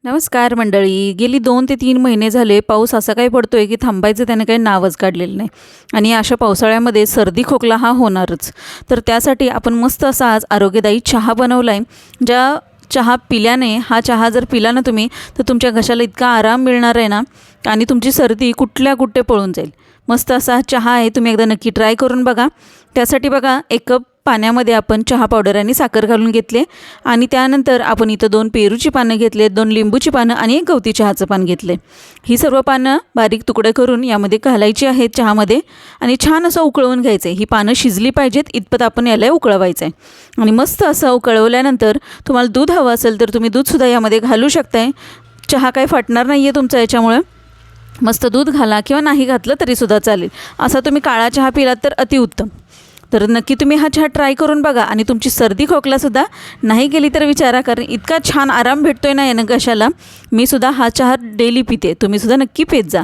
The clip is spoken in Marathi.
नमस्कार मंडळी. गेली 2 ते 3 महिने झाले पाऊस असा काही पडतोय की थांबायचं त्याने काही नावच काढलेलं नाही. आणि अशा पावसाळ्यामध्ये सर्दी खोकला हा होणारच. तर त्यासाठी आपण मस्त असा आज आरोग्यदायी चहा बनवला आहे. ज्या चहा पिल्याने हा चहा जर पिला ना तुम्ही तर तुमच्या घशाला इतका आराम मिळणार आहे ना आणि तुमची सर्दी कुठल्या कुठे पळून जाईल. मस्त असा चहा आहे, तुम्ही एकदा नक्की ट्राय करून बघा. त्यासाठी बघा 1 कप पाण्यामध्ये आपण चहा पावडर आणि साखर घालून घेतले आणि त्यानंतर आपण इथं 2 पेरूची पानं घेतले, 2 लिंबूची पानं आणि 1 गवती चहाचं पान घेतले. ही सर्व पानं बारीक तुकडे करून यामध्ये घालायची आहेत चहामध्ये आणि छान असं उकळवून घ्यायचं आहे. ही पानं शिजली पाहिजेत इतपत आपण याला उकळवायचं आहे. आणि मस्त असं उकळवल्यानंतर तुम्हाला दूध हवं असेल तर तुम्ही दूधसुद्धा यामध्ये घालू शकताय. चहा काही फाटणार नाही आहे तुमचा याच्यामुळं. मस्त दूध घाला किंवा नाही घातलं तरीसुद्धा चालेल. असा तुम्ही काळा चहा पिलात तर अतिउत्तम. तर नक्की तुम्ही हा चहा ट्राय करून बघा आणि तुमची सर्दी खोकलासुद्धा नाही गेली तर विचारा, कारण इतका छान आराम भेटतोय ना यानं घशाला. मी सुद्धा हा चहा डेली पिते, तुम्हीसुद्धा नक्की पीत जा.